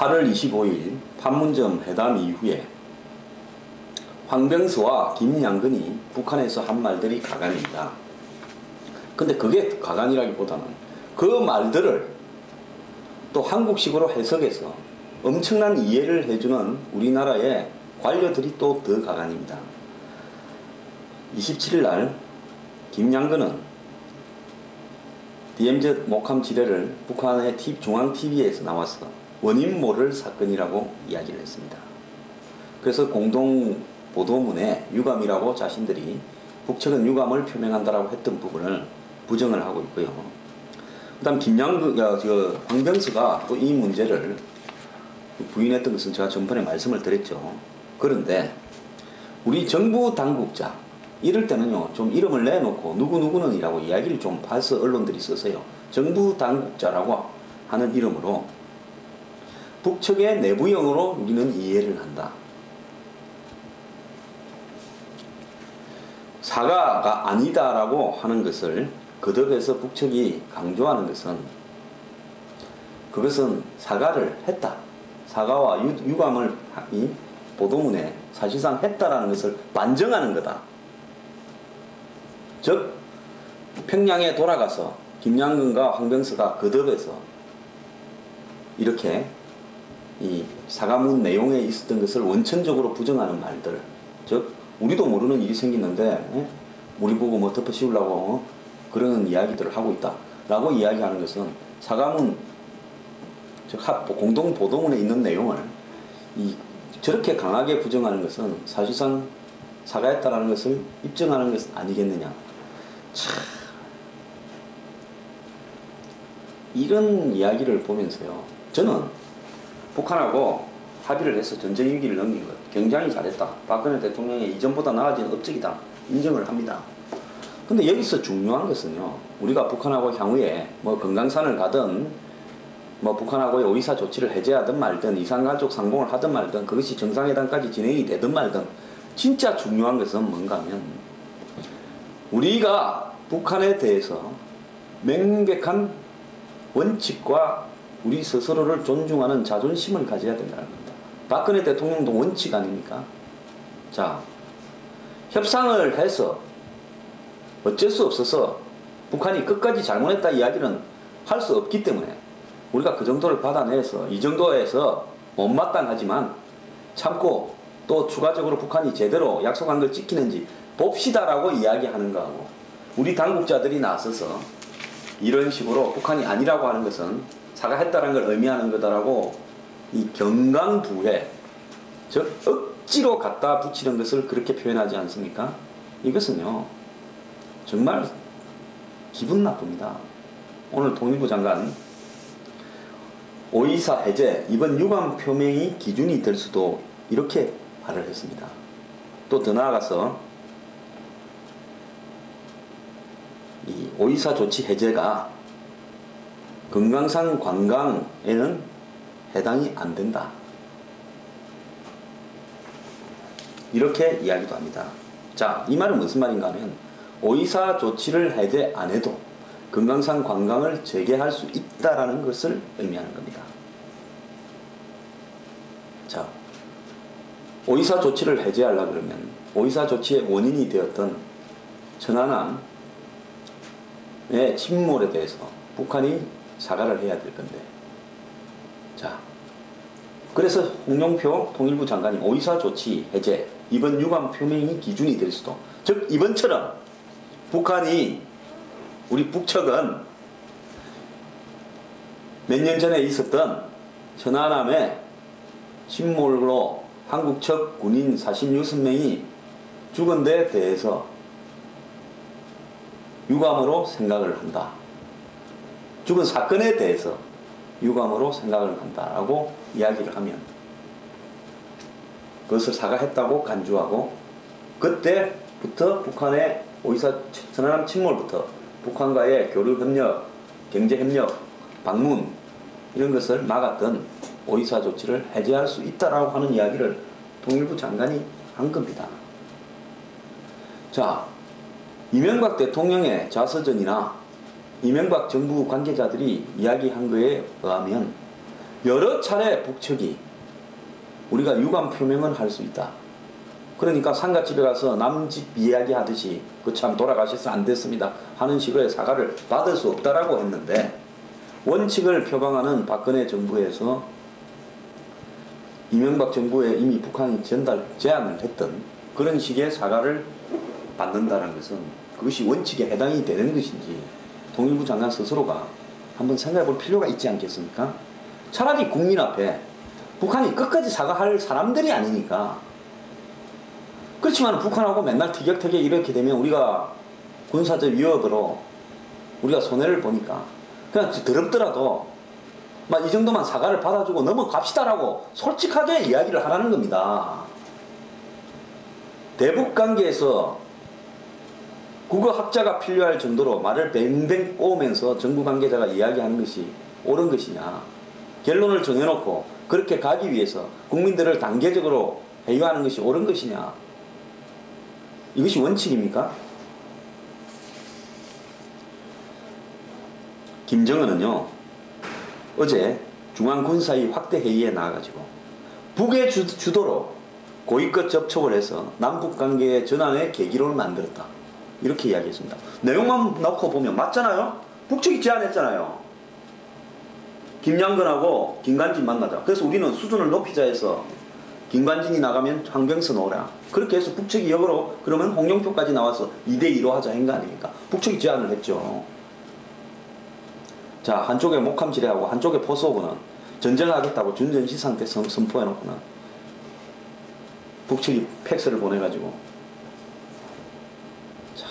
8월 25일 판문점 회담 이후에 황병서와 김양근이 북한에서 한 말들이 가관입니다. 근데 그게 가관이라기보다는 그 말들을 또 한국식으로 해석해서 엄청난 이해를 해주는 우리나라의 관료들이 또 더 가관입니다. 27일 날 김양근은 DMZ 목함 지뢰를 북한의 중앙TV에서 나와서 원인 모를 사건이라고 이야기를 했습니다. 그래서 공동 보도문에 유감이라고 자신들이 북측은 유감을 표명한다라고 했던 부분을 부정을 하고 있고요. 그 다음 황병서가 또 이 문제를 부인했던 것은 제가 전번에 말씀을 드렸죠. 그런데 우리 정부 당국자 이럴 때는요 좀 이름을 내놓고 누구누구는 이라고 이야기를 좀 봐서 언론들이 써서요 정부 당국자라고 하는 이름으로 북측의 내부형으로 우리는 이해를 한다. 사과가 아니다라고 하는 것을 거듭해서 북측이 강조하는 것은 그것은 사과를 했다. 사과와 유감을 이 보도문에 사실상 했다라는 것을 반증하는 거다. 즉 평양에 돌아가서 김양근과 황병서가 거듭해서 이렇게 이 사과문 내용에 있었던 것을 원천적으로 부정하는 말들, 즉 우리도 모르는 일이 생겼는데 우리 보고 뭐 덮어씌우려고 그러는 이야기들을 하고 있다 라고 이야기하는 것은 사과문 즉 공동 보도문에 있는 내용을 저렇게 강하게 부정하는 것은 사실상 사과했다라는 것을 입증하는 것은 아니겠느냐. 참 이런 이야기를 보면서요 저는 북한하고 합의를 해서 전쟁 위기를 넘긴 것 굉장히 잘했다. 박근혜 대통령의 이전보다 나아진 업적이다. 인정을 합니다. 근데 여기서 중요한 것은요 우리가 북한하고 향후에 뭐 금강산을 가든 뭐 북한하고의 의사 조치를 해제하든 말든 이산가족 상봉을 하든 말든 그것이 정상회담까지 진행이 되든 말든 진짜 중요한 것은 뭔가 하면 우리가 북한에 대해서 명백한 원칙과 우리 스스로를 존중하는 자존심을 가져야 된다는 겁니다. 박근혜 대통령도 원칙 아닙니까? 자, 협상을 해서 어쩔 수 없어서 북한이 끝까지 잘못했다 이야기는 할 수 없기 때문에 우리가 그 정도를 받아내서 이 정도에서 못마땅하지만 참고 또 추가적으로 북한이 제대로 약속한 걸 지키는지 봅시다라고 이야기하는 거하고 우리 당국자들이 나서서 이런 식으로 북한이 아니라고 하는 것은 사과했다는 걸 의미하는 거다라고 이 경강부회 즉 억지로 갖다 붙이는 것을 그렇게 표현하지 않습니까? 이것은요 정말 기분 나쁩니다. 오늘 통일부 장관 오이사 해제 이번 유감 표명이 기준이 될 수도 이렇게 말을 했습니다. 또 더 나아가서 이 오이사 조치 해제가 금강산 관광에는 해당이 안 된다. 이렇게 이야기도 합니다. 자, 이 말은 무슨 말인가 하면 오이사 조치를 해제 안 해도 금강산 관광을 재개할 수 있다라는 것을 의미하는 겁니다. 자, 오이사 조치를 해제하려고 그러면 오이사 조치의 원인이 되었던 천안함의 침몰에 대해서 북한이 사과를 해야 될 건데 자, 그래서 홍영표 통일부 장관이 오이사 조치 해제 이번 유감 표명이 기준이 될 수도 즉 이번처럼 북한이 우리 북측은 몇 년 전에 있었던 천안함의 침몰로 한국 측 군인 46명이 죽은 데 대해서 유감으로 생각을 한다. 죽은 사건에 대해서 유감으로 생각을 한다라고 이야기를 하면 그것을 사과했다고 간주하고 그때부터 북한의 오이사 천안함 침몰부터 북한과의 교류협력, 경제협력, 방문 이런 것을 막았던 오이사 조치를 해제할 수 있다라고 하는 이야기를 통일부 장관이 한 겁니다. 자, 이명박 대통령의 자서전이나 이명박 정부 관계자들이 이야기한 거에 의하면 여러 차례 북측이 우리가 유감 표명을 할 수 있다. 그러니까 상갓집에 가서 남집 이야기 하듯이 그 참 돌아가셔서 안 됐습니다 하는 식의 사과를 받을 수 없다라고 했는데, 원칙을 표방하는 박근혜 정부에서 이명박 정부에 이미 북한이 제안을 했던 그런 식의 사과를 받는다는 것은 그것이 원칙에 해당이 되는 것인지 통일부 장관 스스로가 한번 생각해 볼 필요가 있지 않겠습니까? 차라리 국민 앞에 북한이 끝까지 사과할 사람들이 아니니까. 그렇지만 북한하고 맨날 티격태격 이렇게 되면 우리가 군사적 위협으로 우리가 손해를 보니까 그냥 더럽더라도 막 이 정도만 사과를 받아주고 넘어갑시다라고 솔직하게 이야기를 하라는 겁니다. 대북 관계에서 국어학자가 필요할 정도로 말을 뱅뱅 꼬으면서 정부 관계자가 이야기하는 것이 옳은 것이냐, 결론을 정해놓고 그렇게 가기 위해서 국민들을 단계적으로 회유하는 것이 옳은 것이냐, 이것이 원칙입니까? 김정은은요, 어제 중앙군사위 확대회의에 나와가지고 북의 주도로 고위급 접촉을 해서 남북관계의 전환의 계기로를 만들었다, 이렇게 이야기했습니다. 내용만 놓고 보면 맞잖아요. 북측이 제안했잖아요. 김양근하고 김관진 만나자. 그래서 우리는 수준을 높이자 해서 김관진이 나가면 황병서 넣으라. 그렇게 해서 북측이 역으로 그러면 홍영표까지 나와서 2대2로 하자 한 거 아닙니까? 북측이 제안을 했죠. 자, 한쪽에 목함지뢰하고 한쪽에 포스오브는 전쟁하겠다고 준전시 상태 선포해놓고는 북측이 팩스를 보내가지고, 자,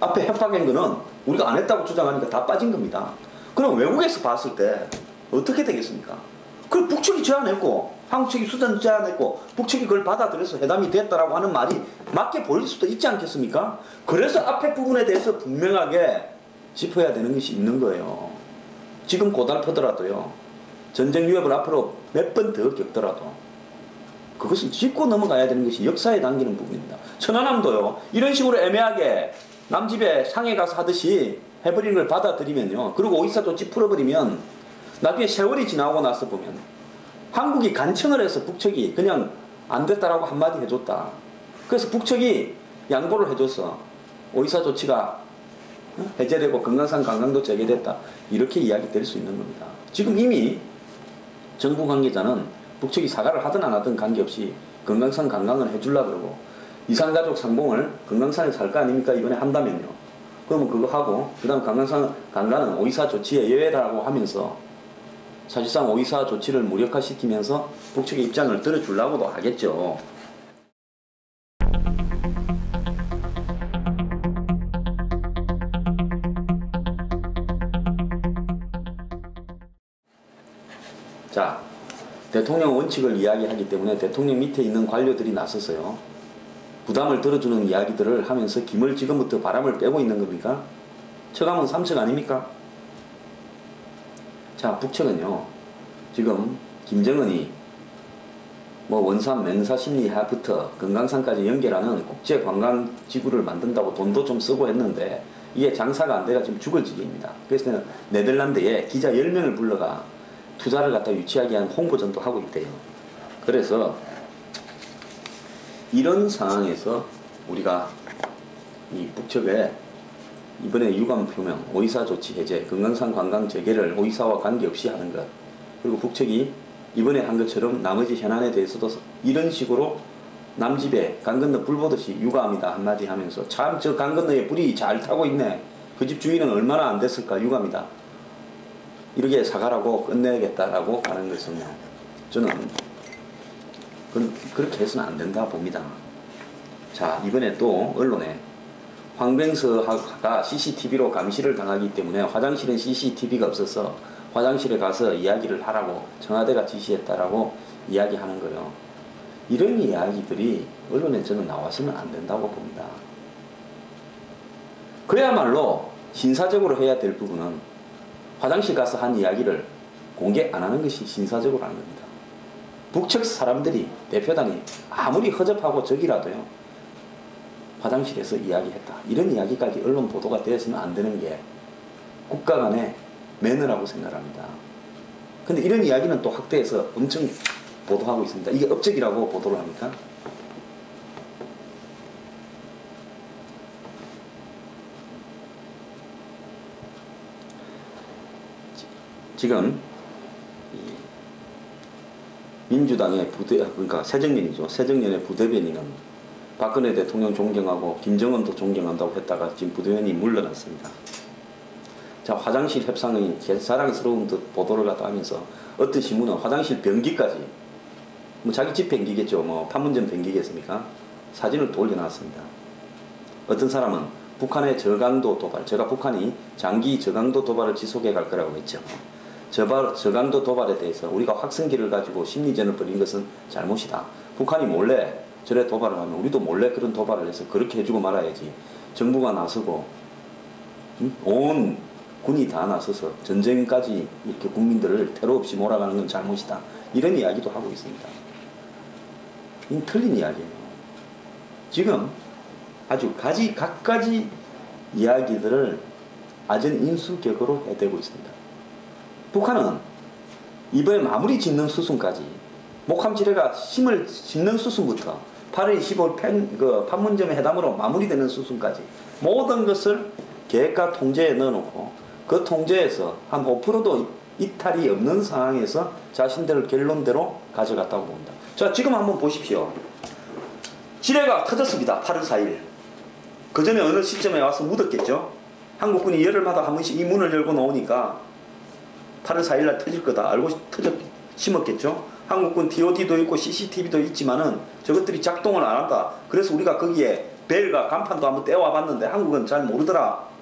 앞에 협박한 거는 우리가 안 했다고 주장하니까 다 빠진 겁니다. 그럼 외국에서 봤을 때 어떻게 되겠습니까? 그럼 북측이 제안했고 한국 측이 수단 제안했고 북측이 그걸 받아들여서 회담이 됐다라고 하는 말이 맞게 보일 수도 있지 않겠습니까? 그래서 앞에 부분에 대해서 분명하게 짚어야 되는 것이 있는 거예요. 지금 고달프더라도요, 전쟁 위협을 앞으로 몇 번 더 겪더라도 그것은 짚고 넘어가야 되는 것이 역사에 남기는 부분입니다. 천안함도요, 이런 식으로 애매하게 남집에 상해 가서 하듯이 해버리는 걸 받아들이면요, 그리고 오이사 조치 풀어버리면 나중에 세월이 지나고 나서 보면 한국이 간청을 해서 북측이 그냥 안 됐다라고 한마디 해줬다. 그래서 북측이 양보를 해줘서 오이사 조치가 해제되고 금강산 관광도 재개됐다, 이렇게 이야기될 수 있는 겁니다. 지금 이미 정부 관계자는 북측이 사과를 하든 안 하든 관계없이 금강산 관광을 해주려고 그러고, 이산가족 상봉을 금강산에서 할 거 아닙니까 이번에 한다면요. 그러면 그거 하고 그 다음 금강산 관광은 오이사 조치의 예외라고 하면서 사실상 오이사 조치를 무력화시키면서 북측의 입장을 들어주려고도 하겠죠. 자, 대통령 원칙을 이야기하기 때문에 대통령 밑에 있는 관료들이 나섰어요. 부담을 들어주는 이야기들을 하면서 김을 지금부터 바람을 빼고 있는 겁니까? 처가면 삼척 아닙니까? 자, 북측은요, 지금 김정은이 뭐 원산 맹사심리하부터 금강산까지 연결하는 국제관광지구를 만든다고 돈도 좀 쓰고 했는데 이게 장사가 안 돼가 지금 죽을 지경입니다. 그래서 네덜란드에 기자 10명을 불러가 투자를 갖다 유치하게 한 홍보전도 하고 있대요. 그래서 이런 상황에서 우리가 이 북측에 이번에 유감 표명, 오이사 조치 해제, 금강산 관광 재개를 오이사와 관계없이 하는 것, 그리고 북측이 이번에 한 것처럼 나머지 현안에 대해서도 이런 식으로 남집에 강 건너 불 보듯이 유감이다 한마디 하면서 참 저 강 건너에 불이 잘 타고 있네, 그 집 주인은 얼마나 안 됐을까, 유감이다, 이렇게 사과라고 끝내겠다라고 하는 것은요, 저는 그렇게 해서는 안 된다 봅니다. 자, 이번에 또 언론에 황병서가 CCTV로 감시를 당하기 때문에 화장실은 CCTV가 없어서 화장실에 가서 이야기를 하라고 청와대가 지시했다라고 이야기하는 거예요. 이런 이야기들이 언론에 저는 나와서는 안 된다고 봅니다. 그야말로 신사적으로 해야 될 부분은 화장실 가서 한 이야기를 공개 안 하는 것이 신사적으로 하는 겁니다. 북측 사람들이, 대표단이 아무리 허접하고 적이라도요, 화장실에서 이야기했다, 이런 이야기까지 언론 보도가 되어서는 안 되는 게 국가 간의 매너라고 생각합니다. 근데 이런 이야기는 또 확대해서 엄청 보도하고 있습니다. 이게 업적이라고 보도를 합니까? 지금 민주당의 그러니까 새정년이죠. 새정년의 부대변인은 박근혜 대통령 존경하고 김정은도 존경한다고 했다가 지금 부대변인이 물러났습니다. 자, 화장실 협상이 자랑스러운 듯 보도를 갖다 하면서 어떤 신문은 화장실 변기까지, 뭐 자기 집 변기겠죠. 뭐 판문점 변기겠습니까? 사진을 또 올려놨습니다. 어떤 사람은 북한의 저강도 도발, 제가 북한이 장기 저강도 도발을 지속해 갈 거라고 했죠. 저강도 도발에 대해서 우리가 확성기를 가지고 심리전을 벌인 것은 잘못이다. 북한이 몰래 저래 도발을 하면 우리도 몰래 그런 도발을 해서 그렇게 해주고 말아야지. 정부가 나서고 온 군이 다 나서서 전쟁까지 이렇게 국민들을 테러 없이 몰아가는 건 잘못이다. 이런 이야기도 하고 있습니다. 이건 틀린 이야기예요. 지금 아주 각가지 이야기들을 아전인수격으로 해대고 있습니다. 북한은 이번에 마무리 짓는 수순까지, 목함지뢰가 심을 짓는 수순부터 8월 25일 판문점 회담으로 마무리되는 수순까지 모든 것을 계획과 통제에 넣어놓고 그 통제에서 한 5%도 이탈이 없는 상황에서 자신들 결론대로 가져갔다고 봅니다. 자, 지금 한번 보십시오. 지뢰가 터졌습니다. 8월 4일. 그 전에 어느 시점에 와서 묻었겠죠. 한국군이 열흘마다 한 번씩 이 문을 열고 나오니까 8월 4일날 터질 거다 알고 심었겠죠. 한국군 DOD도 있고 CCTV도 있지만은 저것들이 작동을 안 한다. 그래서 우리가 거기에 벨과 간판도 한번 떼와 봤는데 한국은 잘 모르더라.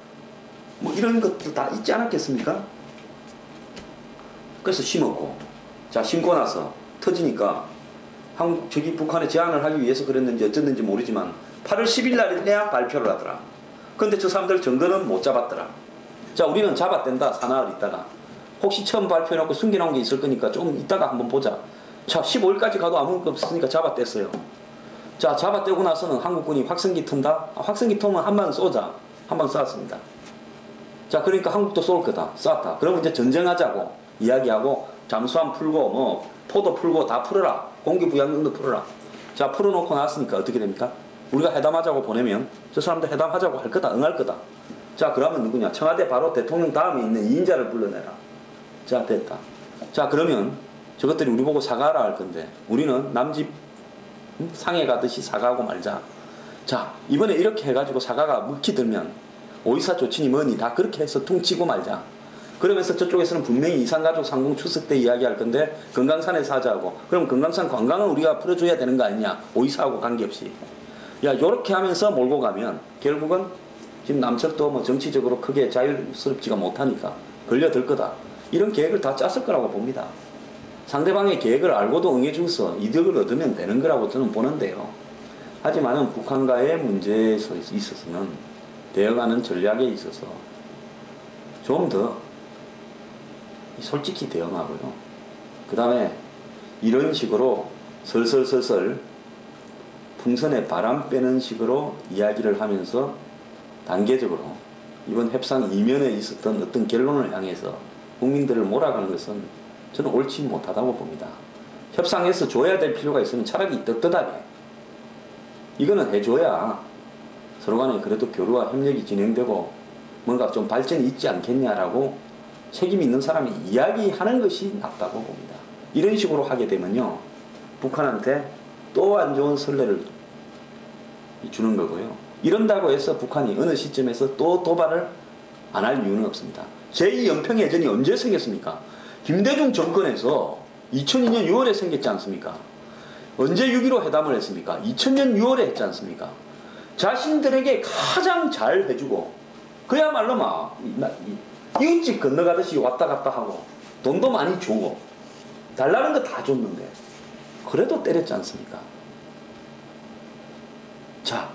뭐 이런 것도 다 있지 않았겠습니까? 그래서 심었고, 자, 심고 나서 터지니까 저기 북한에 제안을 하기 위해서 그랬는지 어쨌는지 모르지만 8월 10일 날에야 발표를 하더라. 근데 저 사람들 정거는 못 잡았더라. 자, 우리는 잡았댄다. 사나흘 있다가. 혹시 처음 발표해놓고 숨겨놓은 게 있을 거니까 좀 이따가 한번 보자. 자, 15일까지 가도 아무것도 없으니까 잡아댔어요. 자, 잡아떼고 나서는 한국군이 확성기 튼다? 확성기 터면 한 방 쏘자. 한 방 쐈습니다. 자, 그러니까 한국도 쏠 거다. 쐈다. 그러면 이제 전쟁하자고 이야기하고 잠수함 풀고 뭐 포도 풀고 다 풀어라. 공기부양경도 풀어라. 자, 풀어놓고 나왔으니까 어떻게 됩니까? 우리가 회담하자고 보내면 저 사람들 회담하자고 할 거다. 응할 거다. 자, 그러면 누구냐? 청와대 바로 대통령 다음에 있는 2인자를 불러내라. 자, 됐다. 자, 그러면 저것들이 우리 보고 사과하라 할 건데 우리는 남집 상해 가듯이 사과하고 말자. 자, 이번에 이렇게 해가지고 사과가 묵히 들면 오이사 조치니 뭐니 다 그렇게 해서 퉁치고 말자. 그러면서 저쪽에서는 분명히 이산가족 상봉 추석 때 이야기할 건데 금강산에서 하자고. 그럼 금강산 관광은 우리가 풀어줘야 되는 거 아니냐. 오이사하고 관계없이. 야, 요렇게 하면서 몰고 가면 결국은 지금 남측도 뭐 정치적으로 크게 자유스럽지가 못하니까 걸려들 거다. 이런 계획을 다 짰을 거라고 봅니다. 상대방의 계획을 알고도 응해줘서 이득을 얻으면 되는 거라고 저는 보는데요. 하지만은 북한과의 문제에 있어서는 대응하는 전략에 있어서 좀 더 솔직히 대응하고요. 그 다음에 이런 식으로 설설설설 풍선에 바람 빼는 식으로 이야기를 하면서 단계적으로 이번 협상 이면에 있었던 어떤 결론을 향해서 국민들을 몰아가는 것은 저는 옳지 못하다고 봅니다. 협상에서 줘야 될 필요가 있으면 차라리 떳떳하게 이거는 해줘야 서로 간에 그래도 교류와 협력이 진행되고 뭔가 좀 발전이 있지 않겠냐라고 책임 있는 사람이 이야기하는 것이 낫다고 봅니다. 이런 식으로 하게 되면요, 북한한테 또 안 좋은 선례를 주는 거고요. 이런다고 해서 북한이 어느 시점에서 또 도발을 안 할 이유는 없습니다. 제2연평해전이 언제 생겼습니까? 김대중 정권에서 2002년 6월에 생겼지 않습니까? 언제 6.15 회담을 했습니까? 2000년 6월에 했지 않습니까? 자신들에게 가장 잘 해주고 그야말로 막 이웃집 건너가듯이 왔다 갔다 하고 돈도 많이 주고 달라는 거 다 줬는데 그래도 때렸지 않습니까? 자,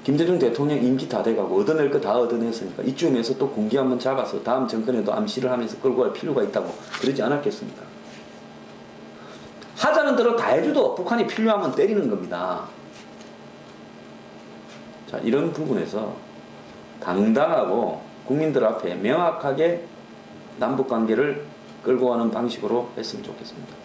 김대중 대통령 임기 다 돼가고 얻어낼 거 다 얻어냈으니까 이쯤에서 또 공기 한번 잡아서 다음 정권에도 암시를 하면서 끌고 갈 필요가 있다고 그러지 않았겠습니까? 하자는 대로 다 해줘도 북한이 필요하면 때리는 겁니다. 자, 이런 부분에서 당당하고 국민들 앞에 명확하게 남북관계를 끌고 가는 방식으로 했으면 좋겠습니다.